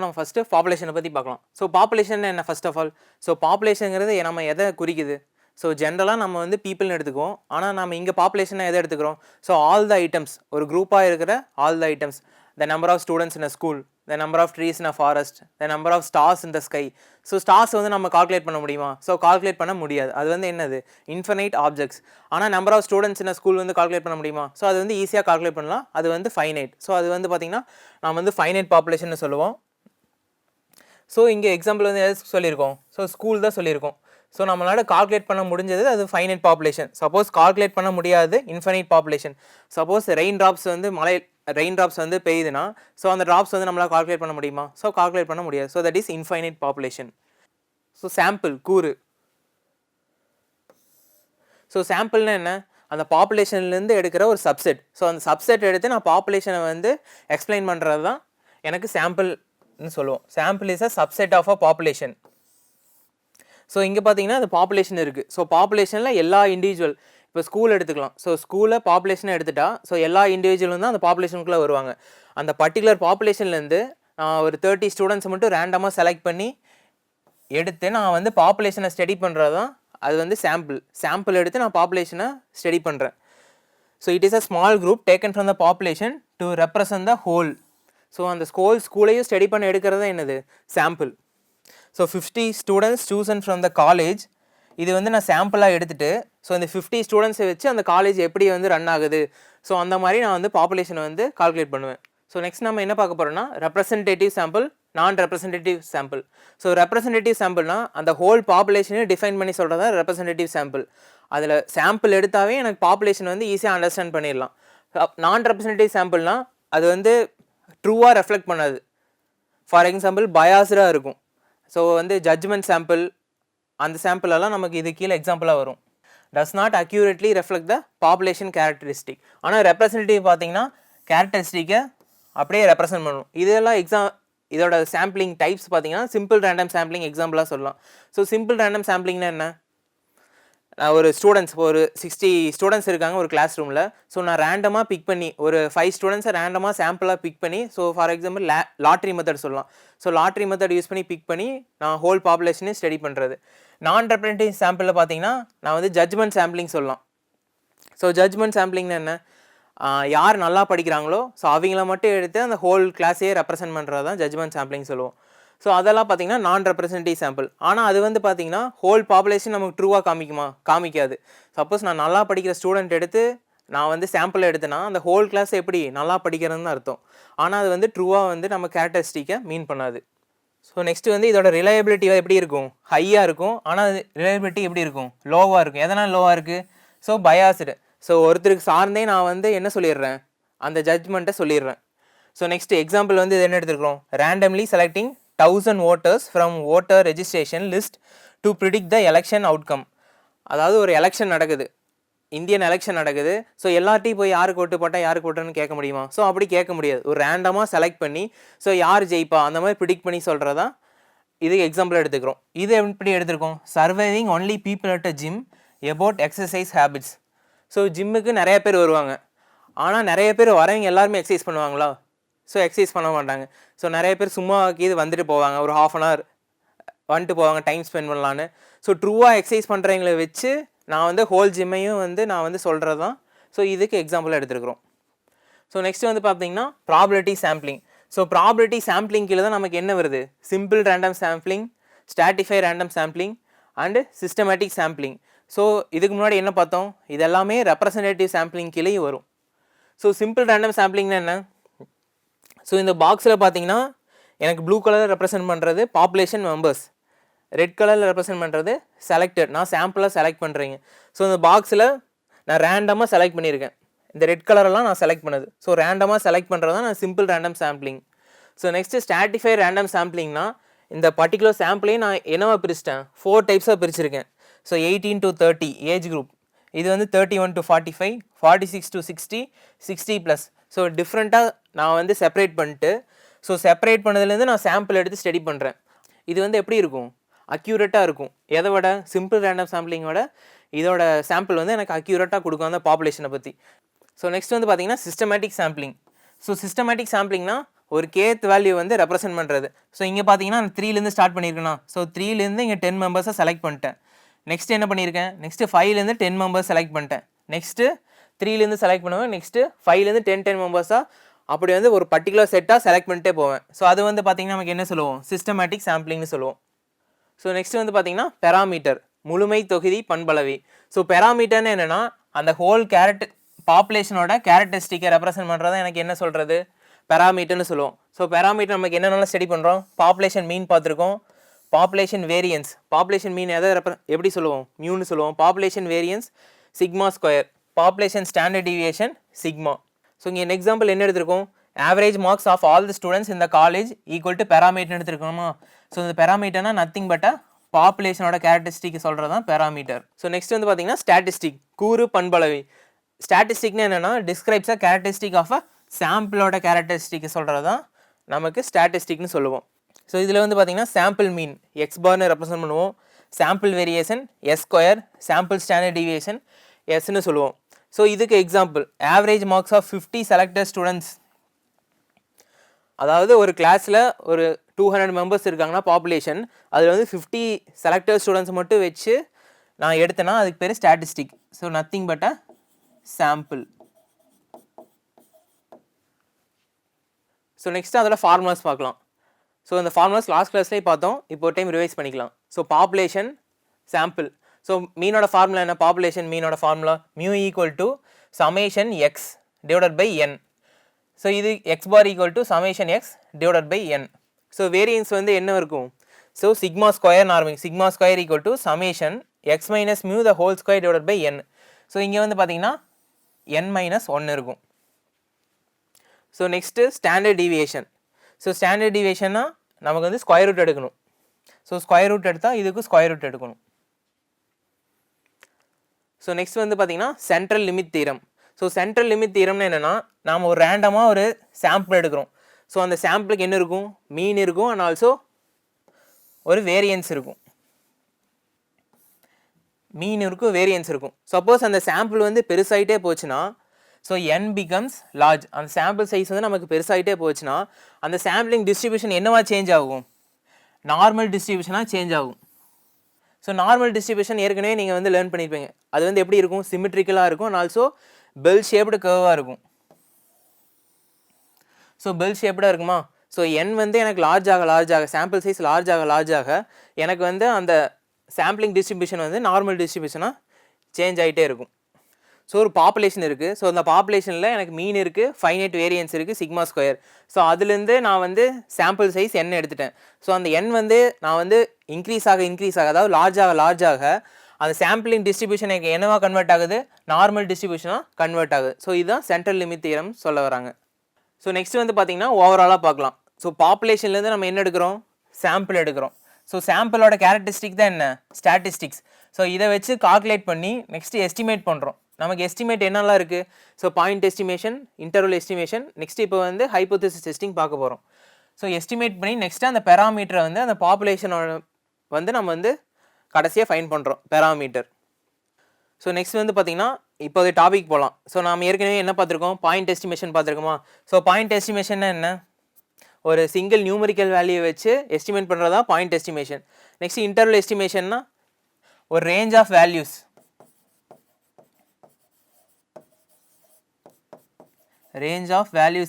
நம்ம ஃபஸ்ட்டு பாப்புலேஷனை பற்றி பார்க்கலாம். ஸோ பாப்புலேஷன் என்ன ஃபர்ஸ்ட் ஆஃப் ஆல்? ஸோ பாப்புலேஷனுங்கிறது நம்ம எதை குறிக்குது? ஸோ ஜென்ரலாக நம்ம வந்து பீப்புள்னு எடுத்துக்குவோம். ஆனால் நம்ம இங்கே பாப்புலேஷனை எதை எடுத்துக்கிறோம்? ஸோ ஆல் த ஐட்டம்ஸ், ஒரு குரூப்பாக இருக்கிற all the items, the number of students in a school, the number of trees in a forest, the number of stars in the sky. So stars வந்து நம்ம கால்குலேட் பண்ண முடியுமா? So calculate பண்ண முடியாது. அது வந்து என்னது? Infinite objects. ஆனால் number of students in school வந்து கால்குலேட் பண்ண முடியுமா? ஸோ அது வந்து ஈஸியாக கால்குலேட் பண்ணலாம். அது வந்து ஃபைனைட். ஸோ அது வந்து பார்த்திங்கன்னா நம்ம வந்து ஃபைனைட் பாப்புலேஷன் சொல்லுவோம். ஸோ இங்கே எக்ஸாம்பிள் வந்து எது சொல்லியிருக்கோம்? ஸோ ஸ்கூல் தான் சொல்லியிருக்கோம். ஸோ நம்மளால் கால்குலேட் பண்ண முடிஞ்சது அது ஃபைனைட் பாப்புலேஷன். சப்போஸ் கால்குலேட் பண்ண முடியாது infinite population. Suppose rain drops வந்து ரெயின் ட்ராப்ஸ் வந்து பெய்யுதுன்னா ஸோ அந்த ட்ராப்ஸ் வந்து நம்மளால் கால்குலேட் பண்ண முடியுமா? ஸோ கால்குலேட் பண்ண முடியாது. So that is infinite population. So sample, கூறு. ஸோ சாம்பிள்னா என்ன? அந்த பாப்புலேஷன்லேருந்து எடுக்கிற ஒரு சப்செட். ஸோ அந்த சப்செட் எடுத்து நான் பாப்புலேஷனை வந்து எக்ஸ்பிளைன் பண்ணுறது தான் எனக்கு சாம்பிள்னு சொல்லுவோம். Sample is a subset of a population. So இங்கே பார்த்தீங்கன்னா அது பாப்புலேஷன் இருக்குது. ஸோ பாப்புலேஷனில் எல்லா இண்டிவிஜுவல், இப்போ ஸ்கூல் எடுத்துக்கலாம். ஸோ ஸ்கூலில் பாப்புலேஷனை எடுத்துட்டா ஸோ எல்லா இண்டிவிஜுவலும் தான் அந்த பாப்புலேஷனுக்குள்ளே வருவாங்க. அந்த பர்டிகுலர் பாப்புலேஷன்லேருந்து நான் ஒரு 30 ஸ்டூடெண்ட்ஸ் மட்டும் ரேண்டமாக செலக்ட் பண்ணி எடுத்து நான் வந்து பாப்புலேஷனை ஸ்டடி பண்ணுறது தான் அது வந்து சாம்பிள் எடுத்து நான் பாப்புலேஷனை ஸ்டடி பண்ணுறேன். So it is a small group taken from the population to represent the whole. So அந்த ஸ்கூலையும் ஸ்டடி பண்ண எடுக்கிறது என்னது? Sample. So 50 students chosen from the college. இது வந்து நான் சாம்பிளாக எடுத்துகிட்டு ஸோ இந்த 50 ஸ்டூடெண்ட்ஸை வச்சு அந்த காலேஜ் எப்படி வந்து ரன் ஆகுது, ஸோ அந்த மாதிரி நான் வந்து பாப்புலேஷனை வந்து கால்குலேட் பண்ணுவேன். ஸோ நெக்ஸ்ட் நம்ம என்ன பார்க்க போகிறோம்னா ரெப்ரசன்டேட்டிவ் சாம்பிள், நான் ரெப்ரசன்டேட்டிவ் சாம்பிள். ஸோ ரெப்ரசன்டேட்டிவ் சாம்பிள்னா அந்த ஹோல் பாப்புலேஷனையும் டிஃபைன் பண்ணி சொல்கிறதா ரெப்ரசன்டேட்டிவ் சாம்பிள். அதில் சாம்பிள் எடுத்தாவே எனக்கு பாப்புலேஷன் வந்து ஈஸியாக அண்டர்ஸ்டாண்ட் பண்ணிடலாம். நான் ரெப்ரசன்டேட்டிவ் சாம்பிள்னால் அது வந்து ட்ரூவாக ரெஃப்ளெக்ட் பண்ணாது. ஃபார் எக்ஸாம்பிள் பயாஸ்டாக இருக்கும். ஸோ வந்து ஜட்ஜ்மெண்ட் சாம்பிள், அந்த சாம்பிளெல்லாம் நமக்கு இது கீழே எக்ஸாம்பிளாக வரும். Does not accurately reflect the population characteristic. ஆனால் ரெப்ரசன்டேட்டிவ் பார்த்தீங்கன்னா கேரக்டரிஸ்டிக்கை அப்படியே ரெப்ரசன்ட் பண்ணணும். இதெல்லாம் இதோட சாம்பிளிங் டைப்ஸ் பார்த்தீங்கன்னா சிம்பிள் ரேண்டம் சாம்பிளிங் எக்ஸாம்பிளாக சொல்லலாம். ஸோ சிம்பிள் ரேண்டம் சாம்பிளிங்னா என்ன? ஒரு ஸ்டூடெண்ட்ஸ் ஒரு 60 ஸ்டூடெண்ட்ஸ் இருக்காங்க ஒரு கிளாஸ் ரூமில். ஸோ நான் ரேண்டமாக பிக் பண்ணி ஒரு 5 ஸ்டூடெண்ட்ஸை ரேண்டமாக சாம்பிளாக பிக் பண்ணி, so for example lottery method சொல்லலாம். ஸோ லாட்ரி மெத்தட் யூஸ் பண்ணி பிக் பண்ணி நான் ஹோல் பாப்புலேஷனையும் ஸ்டடி பண்ணுறது. நான் ரெப்ரசன்டேட்டிவ் சாம்பிளில் பார்த்தீங்கன்னா நான் வந்து ஜட்ஜ்மெண்ட் சாம்பிளிங் சொல்லலாம். ஸோ ஜட்ஜ்மெண்ட் சாம்பிளிங்னா என்ன? யார் நல்லா படிக்கிறாங்களோ ஸோ அவங்கள மட்டும் எடுத்து அந்த ஹோல் கிளாஸையே ரெப்ரசென்ட் பண்ணுறது தான் ஜட்ஜ்மெண்ட் சாம்பிளிங் சொல்லுவோம். ஸோ அதெல்லாம் பார்த்தீங்கன்னா நான் ரெப்ரசன்டேட்டிவ் சாம்பிள். ஆனால் அது வந்து பார்த்தீங்கன்னா ஹோல் பாப்புலேஷன் நமக்கு ட்ரூவாக காமிக்காது. சப்போஸ் நான் நல்லா படிக்கிற ஸ்டூடெண்ட் எடுத்து நான் வந்து சாம்பிள் எடுத்தேன்னா அந்த ஹோல் கிளாஸ் எப்படி நல்லா படிக்கிறதுன்னு அர்த்தம். ஆனால் அது வந்து ட்ரூவாக வந்து நம்ம கேரக்டரிஸ்டிக்கை மீன் பண்ணாது. ஸோ நெக்ஸ்ட் வந்து இதோட ரிலையபிலிட்டி எப்படி இருக்கும்? ஹையாக இருக்கும். ஆனால் ரிலையபிலிட்டி எப்படி இருக்கும்? லோவாக இருக்கும். எதனால் லோவாக இருக்குது? So biased. ஸோ ஒருத்தருக்கு சார்ந்தே நான் வந்து என்ன சொல்லிடுறேன்? அந்த ஜட்ஜ்மெண்ட்டை சொல்லிடுறேன். ஸோ நெக்ஸ்ட் எக்ஸாம்பிள் வந்து இது என்ன எடுத்துருக்கோம்? Randomly selecting 1000 voters from voter registration list to predict the election outcome. அதாவது ஒரு எலெக்ஷன் நடக்குது, இந்தியன் எலெக்ஷன் நடக்குது. ஸோ எல்லார்ட்டையும் போய் யாருக்கு ஓட்டு போட்டால் யாருக்கு ஓட்டுன்னு கேட்க முடியுமா? ஸோ அப்படி கேட்க முடியாது. ஒரு ரேண்டமாக செலக்ட் பண்ணி ஸோ யார் ஜெயிப்பா அந்த மாதிரி ப்ரிடிக்ட் பண்ணி சொல்கிறதா இது எக்ஸாம்பிள் எடுத்துக்கிறோம். இது எப்படி எடுத்துருக்கோம்? Surviving only people at a gym about exercise habits. So ஜிம்முக்கு நிறைய பேர் வருவாங்க. ஆனால் நிறைய பேர் வரவங்க எல்லாருமே எக்ஸசைஸ் பண்ணுவாங்களா? ஸோ எக்ஸசைஸ் பண்ண மாட்டாங்க. ஸோ நிறைய பேர் சும்மா இது வந்துட்டு போவாங்க, ஒரு 1/2 hour வந்துட்டு போவாங்க டைம் ஸ்பெண்ட் பண்ணலான்னு. ஸோ ட்ரூவாக எக்ஸசைஸ் பண்ணுறவங்கள வச்சு நான் வந்து ஹோல் ஜிம்மையும் வந்து நான் வந்து சொல்கிறது தான். ஸோ இதுக்கு எக்ஸாம்பிள் எடுத்துருக்குறோம். ஸோ நெக்ஸ்ட் வந்து பார்த்தீங்கன்னா probability sampling. So probability sampling கீழே தான் நமக்கு என்ன வருது? Simple random sampling, stratify random sampling and systematic sampling. So இதுக்கு முன்னாடி என்ன பார்த்தோம்? இதெல்லாமே ரெப்ரசன்டேட்டிவ் சாம்பிளிங் கீழே வரும். ஸோ சிம்பிள் ரேண்டம் சாம்பிளிங்னா என்ன? ஸோ இந்த பாக்ஸில் பார்த்தீங்கன்னா எனக்கு ப்ளூ கலரில் ரெப்ரசென்ட் பண்ணுறது பாப்புலேஷன் மெம்பர்ஸ், ரெட் கலரில் ரெப்ரசென்ட் பண்ணுறது செலக்டட், நான் சாம்பிளாக செலக்ட் பண்ணுறேங்க. ஸோ இந்த பாக்ஸில் நான் ரேண்டமாக செலக்ட் பண்ணியிருக்கேன். இந்த ரெட் கலரெல்லாம் நான் செலக்ட் பண்ணது. ஸோ ரேண்டமாக செலக்ட் பண்ணுறது தான் நான் simple random sampling. So next stratify random சாம்பிளிங்னா இந்த பர்டிகுலர் சாம்பிளையும் நான் என்னவா பிரிச்சிட்டேன்? 4 டைப்ஸாக பிரிச்சிருக்கேன். ஸோ 18 to 30 ஏஜ் குரூப், இது வந்து 31 to 45, 46 to 60, 60+. ஸோ டிஃப்ரெண்ட்டாக நான் வந்து செப்பரேட் பண்ணிட்டு ஸோ செப்பரேட் பண்ணதுலேருந்து நான் சாம்பிள் எடுத்து ஸ்டடி பண்ணுறேன். இது வந்து எப்படி இருக்கும்? அக்யூரேட்டாக இருக்கும். எதை விட? சிம்பிள் ரேண்டம் சாம்பிளிங்கோட இதோட சாம்பிள் வந்து எனக்கு அக்யூரேட்டாக கொடுக்கும் அந்த பாப்புலேஷனை பற்றி. ஸோ நெக்ஸ்ட் வந்து பார்த்தீங்கன்னா சிஸ்டமேட்டிக் சாம்பிளிங். ஸோ சிஸ்டமேட்டிக் சாம்பிளிங்னா ஒரு kth வேல்யூ வந்து ரெப்ரசென்ட் பண்ணுறது. ஸோ இங்கே பார்த்தீங்கன்னா நான் 3லேருந்து ஸ்டார்ட் பண்ணியிருக்கேன்னா, ஸோ 3லேருந்து இங்கே 10 மெம்பர்ஸை செலக்ட் பண்ணிட்டேன். நெக்ஸ்ட் என்ன பண்ணியிருக்கேன், நெக்ஸ்ட்டு 5லேருந்து 10 மெம்பர்ஸ் செலக்ட் பண்ணிட்டேன். நெக்ஸ்ட்டு 3லேருந்து செலக்ட் பண்ணுவேன். நெக்ஸ்ட்டு 5லேருந்து 10 மெம்பர்ஸாக அப்படி வந்து ஒரு பர்டிகுலர் செட்டாக செலக்ட் பண்ணிட்டே போவேன். ஸோ அது வந்து பார்த்திங்கன்னா நமக்கு என்ன சொல்லுவோம், சிஸ்டமேட்டிக் சாம்பிளிங்னு சொல்லுவோம். ஸோ நெக்ஸ்ட் வந்து பார்த்திங்கன்னா பெராமீட்டர், முழுமை தொகுதி பண்பளவி. ஸோ பெராமீட்டர்னு என்னென்னா அந்த ஹோல் பாப்புலேஷனோட கேரக்டரிஸ்டிக்கை ரெப்ரசென்ட் பண்ணுறதா எனக்கு என்ன சொல்கிறது, பெராமீட்டர்னு சொல்லுவோம். ஸோ பெராமீட்டர் நமக்கு என்னென்னலாம் ஸ்டடி பண்ணுறோம், பாப்புலேஷன் மீன் பார்த்துருக்கோம், பாப்புலேஷன் வேரியன்ஸ், பாப்புலேஷன் மீன் எப்படி சொல்லுவோம், மியூன்னு சொல்லுவோம், population variance sigma square, population standard deviation sigma. So இங்கே எக்ஸாம்பிள் என்ன எடுத்திருக்கோம், average marks of all the students இந்த காலேஜ் ஈக்குவல் டு பெராமீட்டர் எடுத்துருக்கோமா. ஸோ இந்த பெராமீட்டர்னா நத்திங் பட் பாப்புலேஷனோட கேரக்டரிஸ்டிக் சொல்கிறது தான் பெராமீட்டர். ஸோ நெக்ஸ்ட் வந்து பார்த்தீங்கன்னா ஸ்டாட்டிஸ்டிக், கூறு பண்பளவி. ஸ்டாட்டிஸ்டிக்னு என்னென்னா describes a characteristic of a சாம்பிளோட கேரக்டரிஸ்டிக் சொல்கிறது தான் நமக்கு ஸ்டாட்டிஸ்டிக்னு சொல்லுவோம். ஸோ இதில் வந்து பார்த்திங்கன்னா சாம்பிள் மீன் எக்ஸ் பார்னு ரெப்ரசென்ட் பண்ணுவோம், sample variation s square, sample standard deviation எஸ்ன்னு சொல்லுவோம். ஸோ இதுக்கு example average marks of 50 selected students. அதாவது ஒரு கிளாஸில் ஒரு 200 மெம்பர்ஸ் இருக்காங்கன்னா பாப்புலேஷன், அதில் வந்து 50 செலக்டட் ஸ்டூடெண்ட்ஸ் மட்டும் வச்சு நான் எடுத்தேன்னா அதுக்கு பேர் statistic. So nothing but a sample. So next அதில் ஃபார்முலாஸ் பார்க்கலாம். ஸோ இந்த ஃபார்முலாஸ் லாஸ்ட் கிளாஸ்லேயே பார்த்தோம், இப்போ டைம் ரிவைஸ் பண்ணிக்கலாம். So population sample. ஸோ மீனோட ஃபார்முலா என்ன, பாப்புலேஷன் மீனோட formula mu equal to summation x divided by n. So இது x bar equal to summation x divided by n. So variance வந்து என்ன இருக்கும், so sigma square normal, sigma square equal to summation x minus mu the whole square divided by n. So இங்கே வந்து பார்த்தீங்கன்னா n minus 1 இருக்கும். So next standard deviation. So standard டிவியேஷன்னா நமக்கு வந்து ஸ்கொயர் ரூட் எடுக்கணும். ஸோ ஸ்கொயர் ரூட் எடுத்தால் இதுக்கு ஸ்கொயர் ரூட் எடுக்கணும். ஸோ நெக்ஸ்ட் வந்து பார்த்தீங்கன்னா central limit theorem. So central limit தீரம்னு என்னென்னா நாம் ஒரு ரேண்டமாக ஒரு சாம்பிள் எடுக்கிறோம். ஸோ அந்த சாம்பிளுக்கு என்ன இருக்கும், மீன் இருக்கும் அண்ட் ஆல்சோ ஒரு வேரியன்ஸ் இருக்கும், மீன் இருக்கும் வேரியன்ஸ் இருக்கும். சப்போஸ் அந்த சாம்பிள் வந்து பெருசாகிட்டே போச்சுன்னா, ஸோ n பிகம்ஸ் லார்ஜ், அந்த சாம்பிள் சைஸ் வந்து நமக்கு பெருசாகிட்டே போச்சுன்னா அந்த சாம்பிளிங் டிஸ்ட்ரிபியூஷன் என்னவா சேஞ்ச் ஆகும், நார்மல் டிஸ்ட்ரிபியூஷனாக சேஞ்ச் ஆகும். ஸோ நார்மல் டிஸ்ட்ரிபியூஷன் ஏற்கனவே நீங்கள் வந்து லேர்ன் பண்ணியிருப்பீங்க, அது வந்து எப்படி இருக்கும், சிமெட்ரிக்கலாக இருக்கும் அண்ட் ஆல்சோ பெல் ஷேப்டு கர்வாக இருக்கும். ஸோ பெல் ஷேப்டாக இருக்குமா, ஸோ n வந்து எனக்கு லார்ஜ் ஆக சாம்பிள் சைஸ் லார்ஜ் ஆக எனக்கு வந்து அந்த சாம்பிளிங் டிஸ்ட்ரிபியூஷன் வந்து நார்மல் டிஸ்ட்ரிபியூஷனாக சேஞ்ச் ஆகிட்டே இருக்கும். ஸோ ஒரு பாப்புலேஷன் இருக்குது, ஸோ அந்த பாப்புலேஷனில் எனக்கு மீன் இருக்குது, ஃபைனைட் வேரியன்ஸ் இருக்குது சிக்மா ஸ்கொயர். ஸோ அதுலேருந்து நான் வந்து சாம்பிள் சைஸ் n எடுத்துட்டேன். ஸோ அந்த n வந்து நான் வந்து இன்க்ரீஸ் ஆக அதாவது லார்ஜ் ஆக அந்த சாம்பிளிங் டிஸ்ட்ரிபியூஷன் எனக்கு என்னவா கன்வெர்ட் ஆகுது, நார்மல் டிஸ்ட்ரிபியூஷனாக கன்வெர்ட் ஆகுது. ஸோ இதுதான் சென்ட்ரல் லிமிட் தியரம் சொல்ல வராங்க. ஸோ நெக்ஸ்ட் வந்து பார்த்திங்கன்னா ஓவராலாக பார்க்கலாம். ஸோ பாப்புலேஷன்லேருந்து நம்ம என்ன எடுக்கிறோம், சாம்பிள் எடுக்கிறோம். ஸோ சாம்பிளோட கேரக்டரிஸ்டிக் தான் என்ன, ஸ்டாட்டிஸ்டிக்ஸ். ஸோ இதை வச்சு கால்குலேட் பண்ணி நெக்ஸ்ட்டு எஸ்டிமேட் பண்ணுறோம். நமக்கு எஸ்டிமேட் என்னெல்லாம் இருக்குது, so point estimation, interval estimation, next இப்போ வந்து ஹைப்போதீசிஸ் டெஸ்டிங் பார்க்க போகிறோம். ஸோ எஸ்டிமேட் பண்ணி நெக்ஸ்ட்டு அந்த பெராமீட்டரை வந்து அந்த பாப்புலேஷனோட வந்து நம்ம வந்து கடைசியாக ஃபைன் பண்ணுறோம் பெராமீட்டர். ஸோ நெக்ஸ்ட் வந்து பார்த்திங்கன்னா இப்போது டாபிக் போகலாம். ஸோ நாம் ஏற்கனவே என்ன பார்த்துருக்கோம், பாயிண்ட் எஸ்டிமேஷன் பார்த்துருக்கோமா. ஸோ பாயிண்ட் எஸ்டிமேஷன்னா என்ன, ஒரு சிங்கிள் நியூமரிக்கல் வேல்யூ வச்சு எஸ்டிமேட் பண்ணுறதா பாயிண்ட் எஸ்டிமேஷன். நெக்ஸ்ட் இன்டர்வல் எஸ்டிமேஷன்னா ஒரு ரேஞ்ச் ஆஃப் வேல்யூஸ்,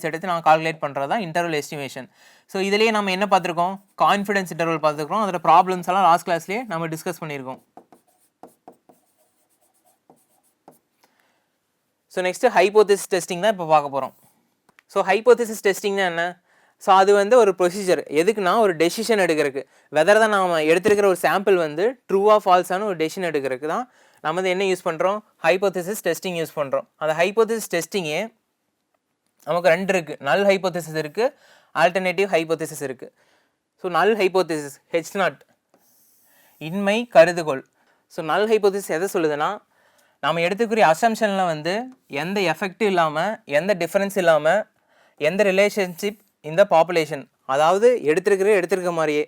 எடுத்து நான் கால்குலேட் பண்ணுறது தான் இன்டர்வல் எஸ்டிமேஷன். ஸோ இதிலேயே நம்ம என்ன பார்த்துருக்கோம், கான்ஃபிடன்ஸ் இன்டர்வல் பார்த்துருக்கோம், அதோட ப்ராப்ளம்ஸ் எல்லாம் லாஸ்ட் கிளாஸ்லேயே நம்ம டிஸ்கஸ் பண்ணியிருக்கோம். ஸோ நெக்ஸ்ட்டு ஹைப்போதீசிஸ் டெஸ்டிங் தான் இப்போ பார்க்க போகிறோம். ஸோ ஹைப்போதீசிஸ் டெஸ்டிங்னா என்ன, ஸோ அது வந்து ஒரு ப்ரொசீஜர், எதுக்குன்னா ஒரு டெசிஷன் எடுக்கிறதுக்கு, வெதர் தான் நாம் எடுத்துருக்கிற ஒரு சாம்பிள் வந்து ட்ரூவாக ஃபால்ஸான ஒரு டெசிஷன் எடுக்கிறதுக்கு தான் நம்ம வந்து என்ன யூஸ் பண்ணுறோம், ஹைப்போதீசிஸ் டெஸ்டிங் யூஸ் பண்ணுறோம். அந்த ஹைப்போதீசிஸ் டெஸ்டிங்கே நமக்கு 2 இருக்குது, நல் ஹைப்போதீசிஸ் இருக்குது, ஆல்டர்னேட்டிவ் ஹைப்போதீசிஸ் இருக்குது. ஸோ நல் ஹைப்போதீசிஸ் H0 இன்மை கருதுகோள். ஸோ நல் ஹைப்போதீசிஸ் எதை சொல்லுதுன்னா, நாம் எடுத்துக்கூடிய அசம்ஷனில் வந்து எந்த எஃபெக்ட் இல்லாமல், எந்த டிஃப்ரென்ஸ் இல்லாமல், எந்த ரிலேஷன்ஷிப் இந்த பாப்புலேஷன், அதாவது எடுத்திருக்க மாதிரியே.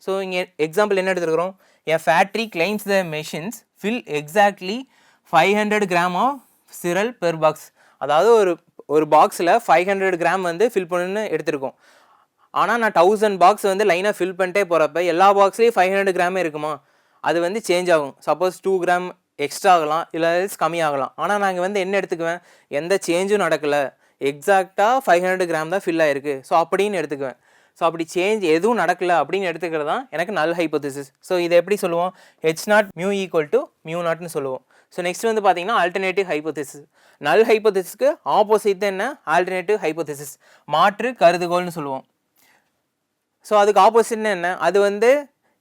ஸோ இங்கே எக்ஸாம்பிள் என்ன எடுத்துருக்கிறோம், a factory claims the machines fill exactly 500 gram of cereal per box. அதாவது ஒரு பாக்ஸில் 500 கிராம் வந்து ஃபில் பண்ணுன்னு எடுத்திருக்கோம். ஆனால் நான் 1000 பாக்ஸ் வந்து லைனாக ஃபில் பண்ணிட்டே போகிறப்ப எல்லா பாக்ஸ்லேயும் 500 கிராமே இருக்குமா, அது வந்து சேஞ்ச் ஆகும். சப்போஸ் 2 கிராம் எக்ஸ்ட்ரா ஆகலாம், இல்லை கம்மியாகலாம். ஆனால் நாங்கள் வந்து என்ன எடுத்துக்குவேன், எந்த சேஞ்சும் நடக்கலை, எக்ஸாக்டாக 500 கிராம் தான் ஃபில் ஆகிருக்கு, ஸோ அப்படின்னு எடுத்துக்குவேன். ஸோ அப்படி சேஞ்ச் எதுவும் நடக்கலை அப்படின்னு எடுத்துக்கிறது தான் எனக்கு நல் ஹைப்போதசிஸ். ஸோ இதை எப்படி சொல்லுவோம், H0 μ ஈக்குவல் டு μ0ன்னு சொல்லுவோம். ஸோ நெக்ஸ்ட் வந்து பார்த்தீங்கன்னா ஆல்டர்னேட்டிவ் ஹைப்போதசிஸ். நல் ஹைப்போதசிஸ்க்கு ஆப்போசிட் தான் என்ன, ஆல்டர்னேட்டிவ் ஹைப்போதசிஸ், மாற்று கருதுகோள்னு சொல்லுவோம். ஸோ அதுக்கு ஆப்போசிட்னு என்ன, அது வந்து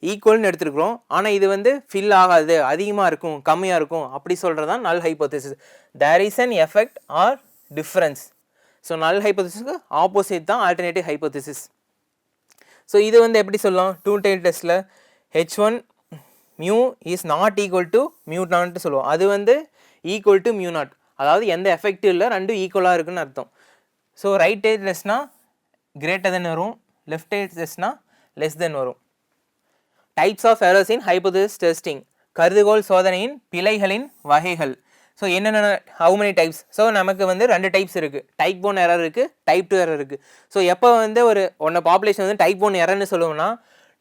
ஈக்குவல்னு எடுத்துருக்குறோம், ஆனால் இது வந்து ஃபில் ஆகாது, அதிகமாக இருக்கும் கம்மியாக இருக்கும் அப்படி சொல்கிறது தான் null hypothesis. There is an effect or difference. So null ஹைப்போதசிஸ்க்கு ஆப்போசிட் தான் ஆல்டர்னேட்டிவ் ஹைப்போதசிஸ். ஸோ இது வந்து எப்படி சொல்லலாம், 2 டைப் டெஸ்ட்டில் H1 μ is not equal to μ0ன்னு சொல்லுவோம். அது வந்து ஈக்குவல் டு μ0, அதாவது எந்த எஃபெக்ட் இல்லை, ரெண்டும் ஈக்குவலாக இருக்குன்னு அர்த்தம். ஸோ ரைட் டைப் டெஸ்ட்னா கிரேட்டர் தென் வரும், லெஃப்ட் டைப் டெஸ்ட்னா லெஸ் தென் வரும். Types of errors in hypothesis testing, கருதுகோள் சோதனையின் பிழைகளின் வகைகள். ஸோ என்னென்ன, ஹவு மெனி டைப்ஸ். ஸோ நமக்கு வந்து 2 டைப்ஸ் இருக்குது, டைப் 1 எரர் இருக்குது, டைப் 2 எரர் இருக்குது. ஸோ எப்போ வந்து ஒன்று பாப்புலேஷன் வந்து டைப் 1 எரர்னு சொல்லுவோம்னா,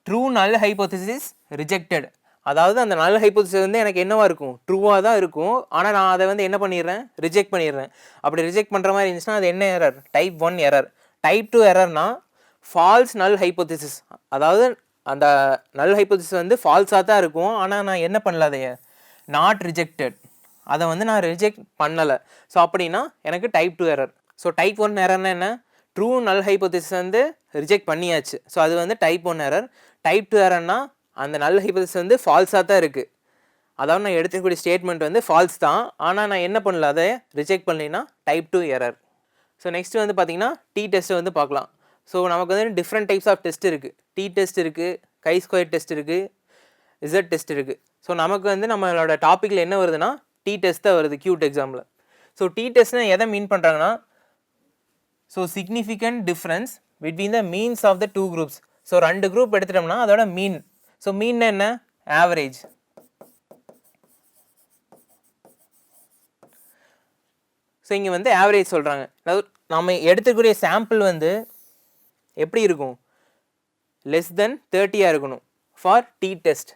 ட்ரூ நல் ஹைப்போதசிஸ் ரிஜெக்டட், அதாவது அந்த நல் ஹைப்போதசிஸ் வந்து எனக்கு என்னவா இருக்கும், ட்ரூவாக தான் இருக்கும், ஆனால் நான் அதை வந்து என்ன பண்ணிடுறேன், ரிஜெக்ட் பண்ணிடுறேன். அப்படி ரிஜெக்ட் பண்ணுற மாதிரி இருந்துச்சுன்னா அது என்ன எரர், டைப் 1 எரர். டைப் 2 எரர்னா ஃபால்ஸ் நல் ஹைப்போதசிஸ், அதாவது அந்த நல் ஹைப்போதசிஸ் வந்து ஃபால்ஸாக தான் இருக்கும், ஆனால் நான் என்ன பண்ணல, அதை நாட் ரிஜெக்டட், அதை வந்து நான் ரிஜெக்ட் பண்ணலை. ஸோ அப்படின்னா எனக்கு டைப் 2 எரர். ஸோ டைப் 1 எரர்னா என்ன, ட்ரூ நல் ஹைப்போதசிஸ் வந்து ரிஜெக்ட் பண்ணியாச்சு, ஸோ அது வந்து டைப் 1 எரர். டைப் 2 எரர்னா அந்த நல் ஹைப்போதசிஸ் வந்து ஃபால்ஸாக தான் இருக்குது, அதாவது நான் எடுத்துக்கூடிய ஸ்டேட்மெண்ட் வந்து ஃபால்ஸ் தான், ஆனால் நான் என்ன பண்ணல, அதை ரிஜெக்ட் பண்ணலைன்னா டைப் 2 எரர். ஸோ நெக்ஸ்ட் வந்து பார்த்திங்கன்னா டி டெஸ்ட்டை வந்து பார்க்கலாம். ஸோ நமக்கு வந்து டிஃப்ரெண்ட் டைப்ஸ் ஆஃப் டெஸ்ட் இருக்குது. டி டெஸ்ட் இருக்குது, கை ஸ்கொயர் டெஸ்ட் இருக்குது, இசட் டெஸ்ட் இருக்குது. ஸோ நமக்கு வந்து நம்மளோட டாப்பிக்கில் என்ன வருதுன்னா டி டெஸ்ட் தான் வருது கியூட் எக்ஸாமில். ஸோ டி டெஸ்ட்னா எதை மீன் பண்ணுறாங்கன்னா, so significant difference between the means of the 2 groups. So 2 group எடுத்துட்டோம்னா அதோட மீன். ஸோ மீன்னா என்ன, ஆவரேஜ். ஸோ இங்கே வந்து ஆவரேஜ் சொல்கிறாங்க. அதாவது நம்ம எடுத்துக்கூடிய சாம்பிள் வந்து எப்படி இருக்கும், லெஸ் தென் 30 இருக்கணும் for t test.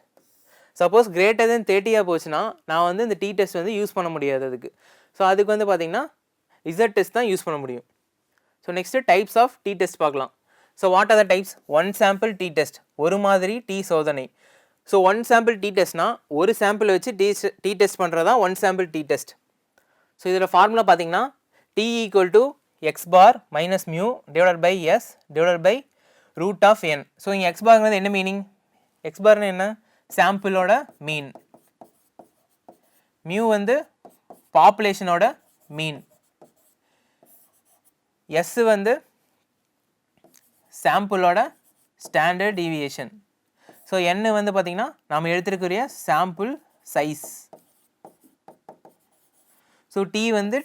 Suppose greater than 30 போச்சுன்னா நான் வந்து இந்த டி டெஸ்ட் வந்து யூஸ் பண்ண முடியாது அதுக்கு. ஸோ அதுக்கு வந்து பார்த்திங்கன்னா இசட் டெஸ்ட் தான் யூஸ் பண்ண முடியும். So next types of t test பார்க்கலாம். So what are the types, 1 sample D test, ஒரு மாதிரி டி சோதனை. ஸோ 1 சாம்பிள் டி டெஸ்ட்னா ஒரு சாம்பிள் வச்சு டி டெஸ்ட் பண்ணுறது தான் 1 சாம்பிள் டி டெஸ்ட். ஸோ இதில் ஃபார்முலா பார்த்திங்கன்னா t equal to x bar minus mu divided by S divided by root of n. So இங்கே எக்ஸ் பார்ங்கிறது என்ன மீனிங், எக்ஸ் பார்னு என்ன, சாம்பிளோட மீன், மியூ வந்து பாப்புலேஷனோட மீன், எஸ் வந்து சாம்பிளோட ஸ்டாண்டர்ட் டீவியேஷன். ஸோ n வந்து பார்த்திங்கன்னா நாம் எடுத்துருக்கிற சாம்பிள் சைஸ். ஸோ டி வந்து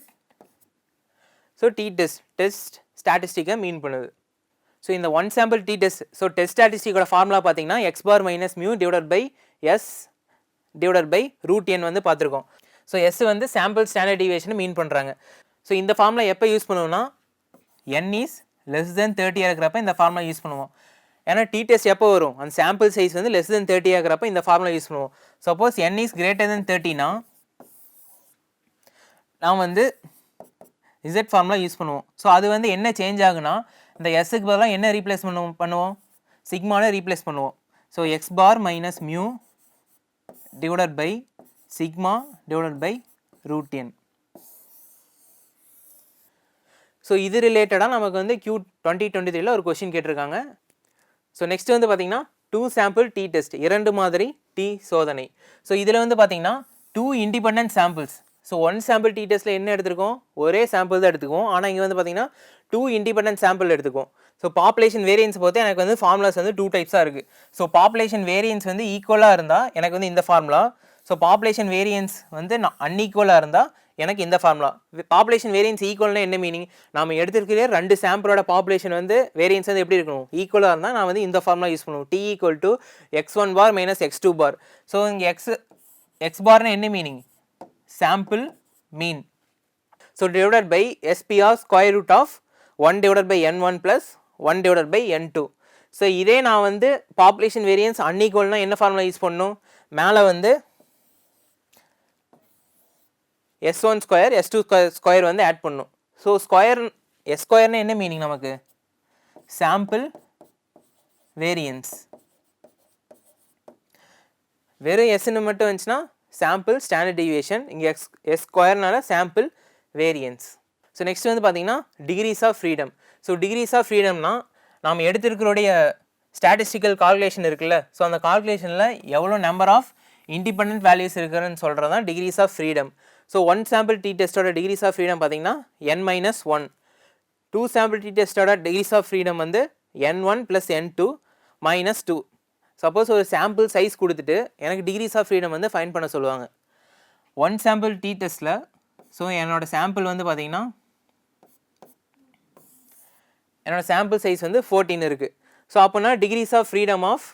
டி டெஸ்ட் ஸ்டாட்டிஸ்டிக்கை மீன் பண்ணுது. ஸோ இந்த 1 sample D test, so test ஸ்டாட்டிஸ்டிக்கோட ஃபார்முலா பார்த்தீங்கன்னா X bar minus mu divided by S divided by root N வந்து பார்த்துருக்கோம். ஸோ எஸ் வந்து சாம்பிள் ஸ்டாண்டர்ட் டீவியேஷனை மீன் பண்ணுறாங்க. ஸோ இந்த ஃபார்முலா எப்போ யூஸ் பண்ணுவோம்னா n இஸ் லெஸ் தென் 30 இருக்கிறப்ப இந்த ஃபார்முலா யூஸ் பண்ணுவோம். ஏன்னா டி டெஸ்ட் எப்போ வரும், அந்த சாம்பிள் சைஸ் வந்து லெஸ் தென் 30 இருக்கிறப்ப இந்த ஃபார்முலா யூஸ் பண்ணுவோம். Suppose n is greater than 30னா நாம் வந்து இசட் ஃபார்முலா யூஸ் பண்ணுவோம். ஸோ அது வந்து என்ன சேஞ்ச் ஆகுனா, இந்த எஸ்ஸுக்கு பதிலாக என்ன ரீப்ளேஸ் பண்ணுவோம், சிக்மாவை ரீப்ளேஸ் பண்ணுவோம். So x bar minus mu divided by sigma divided by root n. So இது ரிலேட்டடாக நமக்கு வந்து Q 2023 ஒரு கொஷின் கேட்டிருக்காங்க. ஸோ நெக்ஸ்ட் வந்து பார்த்திங்கன்னா 2 சாம்பிள் டி டெஸ்ட், 2 மாதிரி டி சோதனை. ஸோ இதில் வந்து பார்த்திங்கன்னா 2 independent samples. So 1 sample t டெஸ்ட்டில் என்ன எடுத்துருக்கோம், ஒரே சாம்பிள் தான் எடுத்துக்குவோம். ஆனால் இங்கே வந்து பார்த்திங்கன்னா 2 இண்டிபெண்டன்ட் சாம்பிள் எடுத்துக்கும். ஸோ பாப்புலேஷன் வேரியன்ஸ் பொறுத்து எனக்கு வந்து ஃபார்முலாஸ் வந்து 2 டைப்ஸாக இருக்குது. ஸோ பாப்புலேஷன் வேரியன்ஸ் வந்து ஈக்குவலாக இருந்தால் எனக்கு வந்து இந்த ஃபார்முலா. ஸோ பாப்புலேஷன் வேரியன்ஸ் வந்து அன்ஈக்குவலாக இருந்தால் எனக்கு இந்த ஃபார்முலா. பாப்புலேஷன் வேரியன்ஸ் ஈக்குவல்னா என்ன மீனிங், நம்ம எடுத்துருக்கிற 2 சாம்பிளோட பாப்புலேஷன் வந்து வேரியன்ஸ் வந்து எப்படி இருக்கணும், ஈக்குவலாக இருந்தால் நான் வந்து இந்த ஃபார்முலா யூஸ் பண்ணுவோம். T equal to x1 bar minus x2 bar. So இங்கே எக்ஸ் பார்னா என்ன meaning, sample mean. So divided by SP of square root of 1 divided by n1 plus 1 divided by n2. So இதே நான் வந்து population variance அன்இக்குவல்னா என்ன formula use பண்ணணும், மேலே வந்து s1 ஸ்கொயர் s2 ஸ்கொயர் வந்து ஆட் பண்ணணும். ஸோ ஸ்கொயர் எஸ் ஸ்கொயர்னா என்ன மீனிங் நமக்கு, சாம்பிள் வேரியன்ஸ். வெறும் எஸ்ன்னு மட்டும் வந்துச்சுன்னா சாம்பிள் ஸ்டாண்டர்ட் டிவியேஷன், இங்கே S ஸ்கொயர்னால sample variance. So next வந்து பார்த்தீங்கன்னா decrease of freedom. So decrease of ஃப்ரீடம்னா நாம் எடுத்திருக்கிறோடைய ஸ்டாட்டிஸ்டிக்கல் கால்குலேஷன் இருக்குல்ல, ஸோ அந்த கால்குலேஷனில் எவ்வளோ நம்பர் ஆஃப் இண்டிபெண்டன்ட் வேல்யூஸ் இருக்குன்னு சொல்கிறது தான் degrees of freedom. So 1 sample T டெஸ்ட்டோட டிகிரிஸ் ஆஃப் ஃப்ரீடம் பார்த்தீங்கன்னா n-1, 2 சாம்பிள் டி டெஸ்ட்டோட டிகிரிஸ் ஆஃப் ஃப்ரீடம் வந்து n1 + n2 - 2. சப்போஸ் ஒரு சாம்பிள் சைஸ் கொடுத்துட்டு எனக்கு டிகிரிஸ் ஆஃப் ஃப்ரீடம் வந்து ஃபைண்ட் பண்ண சொல்லுவாங்க 1 சாம்பிள் டி டெஸ்ட்டில். ஸோ என்னோட சாம்பிள் வந்து பார்த்தீங்கன்னா என்னோட சாம்பிள் சைஸ் வந்து 14 இருக்குது. ஸோ அப்போனா degrees of freedom of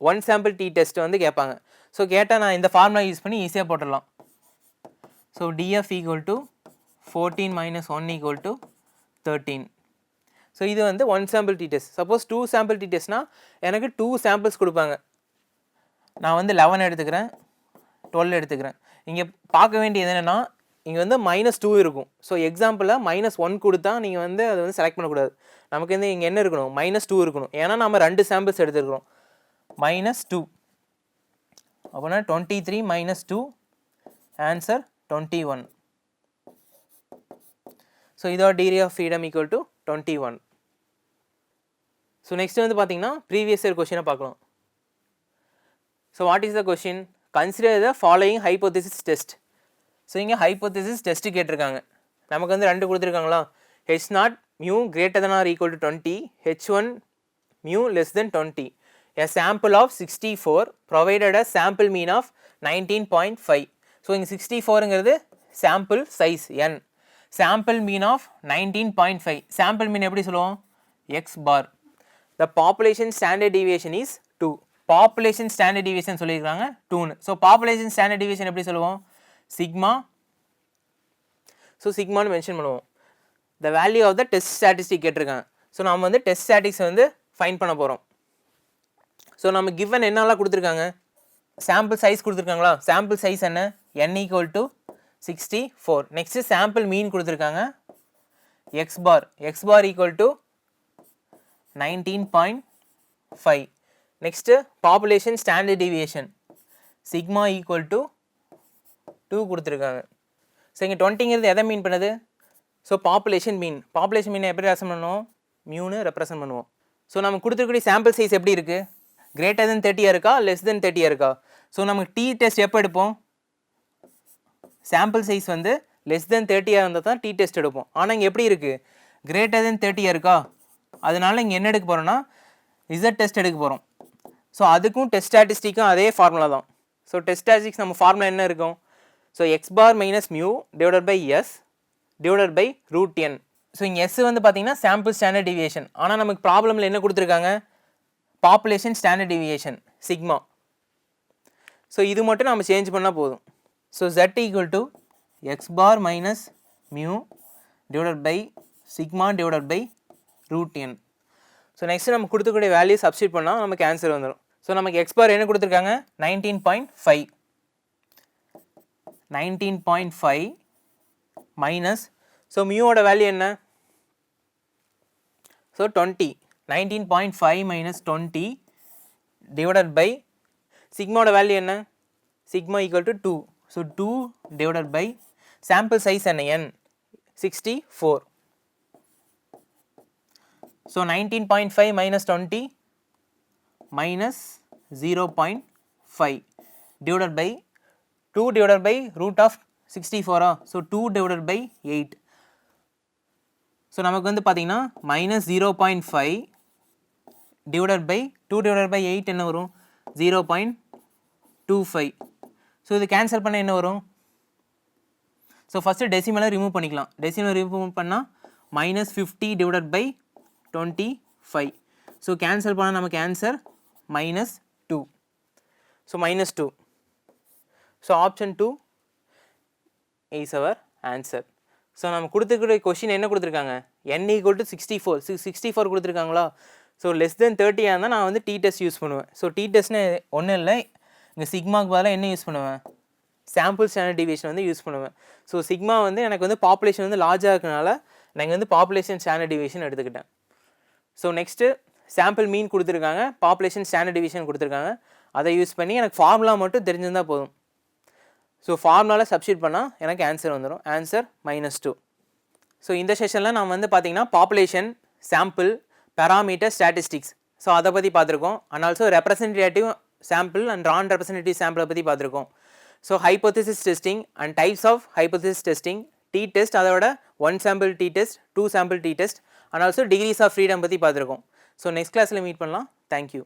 1 sample D test வந்து கேட்பாங்க. ஸோ கேட்டால் நான் இந்த ஃபார்முலா யூஸ் பண்ணி ஈஸியாக போட்டுடலாம். So df = 14 - 1 = 13. ஸோ இது வந்து 1 sample D test. Suppose 2 sample T டெஸ்ட்னால் எனக்கு 2 சாம்பிள்ஸ் கொடுப்பாங்க. நான் வந்து 11 எடுத்துக்கிறேன், 12 எடுத்துக்கிறேன். இங்கே பார்க்க வேண்டியது என்னென்னா இங்கே வந்து -2 இருக்கும். ஸோ எக்ஸாம்பிளில் -1 கொடுத்தா நீங்கள் வந்து அதை வந்து செலக்ட் பண்ணக்கூடாது. நமக்கு வந்து இங்கே என்ன இருக்கணும், -2 இருக்கணும். ஏன்னா நம்ம 2 சாம்பிள்ஸ் எடுத்துருக்கிறோம். -2 அப்போனா 23 - 2 ஆன்சர் 21. ஸோ இதோட degree of freedom = 21. So next வந்து பார்த்தீங்கன்னா ப்ரீவியஸ் இயர் கொஷினை பார்க்கலாம். So what is the question, consider the following hypothesis test. So இங்கே ஹைப்போதெசிஸ் டெஸ்ட்டு கேட்டிருக்காங்க. நமக்கு வந்து 2 கொடுத்துருக்காங்களா, h0 μ greater than or equal to 20, h1 μ less than 20. A sample of 64 provided a sample mean of 19.5. So இங்கே 64ங்கிறது sample size n, sample mean of 19.5. Sample mean எப்படி சொல்லுவோம், x bar. The population standard deviation is 2. Population standard deviation சொல்லியிருக்காங்க 2ன்னு. So population standard deviation எப்படி சொல்லுவோம், sigma. So சிக்மான்னு mention பண்ணுவோம். The value of the test statistic கேட்டிருக்காங்க. So நம்ம வந்து டெஸ்ட் ஸ்டாட்டிக்ஸ் வந்து ஃபைன் பண்ண போகிறோம். ஸோ நம்ம கிவன் என்னெல்லாம் கொடுத்துருக்காங்க, சாம்பிள் சைஸ் கொடுத்துருக்காங்களா, சாம்பிள் சைஸ் என்ன, n = 64. நெக்ஸ்ட்டு சாம்பிள் மீன் கொடுத்துருக்காங்க x bar, x bar = 19.5. Next population standard deviation sigma = 2 கொடுத்துருக்காங்க. ஸோ இங்கே 20ங்கிறது எதை மீன் பண்ணுது, ஸோ பாப்புலேஷன் மீன். பாப்புலேஷன் மீனை எப்படி ரெப்ரசன்ட் பண்ணுவோம், மியூன்னு ரெப்ரசன்ட் பண்ணுவோம். ஸோ நமக்கு கொடுத்துருக்கூடிய சாம்பிள் சைஸ் எப்படி இருக்குது, greater than 30 இருக்கா, less than 30 இருக்கா. ஸோ நமக்கு டி டெஸ்ட் எப்போ எடுப்போம், சாம்பிள் சைஸ் வந்து less than 30 இருந்தால் தான் டி டெஸ்ட் எடுப்போம். ஆனால் இங்கே எப்படி இருக்குது, greater than 30 இருக்கா, அதனால இங்கே என்ன எடுக்க போகிறோன்னா இசட் டெஸ்ட் எடுக்க போகிறோம். ஸோ அதுக்கும் டெஸ்ட் ஸ்டாட்டிஸ்டிக்கும் அதே ஃபார்முலா தான். ஸோ டெஸ்ட் ஸ்டாட்டிஸ்டிக்ஸ் நம்ம ஃபார்முலா என்ன இருக்கும், so x bar - μ divided by s divided by √n. So இங்கே s வந்து பார்த்தீங்கன்னா சாம்பிள் ஸ்டாண்டர்ட் டிவியேஷன். ஆனால் நமக்கு ப்ராப்ளமில் என்ன கொடுத்துருக்காங்க, population standard deviation sigma. So இது மட்டும் நம்ம சேஞ்ச் பண்ணால் போதும். So z = x bar - μ divided by sigma divided by √n. So next நம்ம கொடுத்துக்கூடிய வேல்யூ சப்ஸ்டிட் பண்ணால் நமக்கு ஆன்சர் வந்துடும். ஸோ நமக்கு x bar என்ன கொடுத்துருக்காங்க, 19.5. 19.5 மைனஸ், ஸோ மியூவோட வேல்யூ என்ன, ஸோ 20. 19.5 - 20 டிவைடட் பை சிக்மாவோட வேல்யூ என்ன, sigma = 2. So 2 divided by sample size என்ன n 64. So 19.5 - 20 -0.5 divided by 2 divided by √64. So 2 divided by 8. So நமக்கு வந்து பார்த்தீங்கன்னா -0.5 divided by 2 divided by 8 என்ன வரும், 0.25. ஸோ இது கேன்சல் பண்ண என்ன வரும், ஸோ ஃபஸ்ட்டு டெசிமலை ரிமூவ் பண்ணிக்கலாம். டெசிமலை ரிமூவ் பண்ணால் -50 divided by 25. ஸோ கேன்சல் பண்ணால் நமக்கு answer -2. So -2. So option 2 is our answer. So நம்ம கொடுத்துருக்கிற கொஷின் என்ன கொடுத்துருக்காங்க, n ஈக்குவல் டு 64 கொடுத்துருக்காங்களா. ஸோ லெஸ் தென் 30 இருந்தால் நான் வந்து டி டெஸ்ட் யூஸ் பண்ணுவேன். ஸோ டி டெஸ்ட்னு ஒன்றும் இல்லை, இங்கே சிக்மாக்கு பதிலாக என்ன யூஸ் பண்ணுவேன், சாம்பிள் ஸ்டாண்டர்ட் டிவியேஷன் வந்து யூஸ் பண்ணுவேன். ஸோ சிக்மா வந்து எனக்கு வந்து பாப்புலேஷன் வந்து லார்ஜாக இருக்கனால நான் இங்கே வந்து பாப்புலேஷன் ஸ்டாண்டர்ட் டிவியேஷன் எடுத்துக்கிட்டேன். ஸோ நெக்ஸ்ட்டு சாம்பிள் மீன் கொடுத்துருக்காங்க, பாப்புலேஷன் ஸ்டாண்டர்ட் டிவியேஷன் கொடுத்துருக்காங்க. அதை யூஸ் பண்ணி எனக்கு ஃபார்முலா மட்டும் தெரிஞ்சிருந்தால் போதும். ஸோ ஃபார்முலாவில் சப்ஸ்டியூட் பண்ணால் எனக்கு ஆன்சர் வந்துடும். ஆன்சர் -2. ஸோ இந்த செஷனில் நான் வந்து பார்த்திங்கன்னா population, sample, parameter, statistics, so அதை பற்றி பார்த்துருக்கோம். And also representative sample and non representative சாம்பிளை பற்றி பார்த்துருக்கோம். So hypothesis testing and types of hypothesis testing, t test, அதோட 1 sample D test, 2 sample D test, and also degrees of freedom பற்றி பார்த்துருக்கோம். So next கிளாஸில் மீட் பண்ணலாம். Thank you.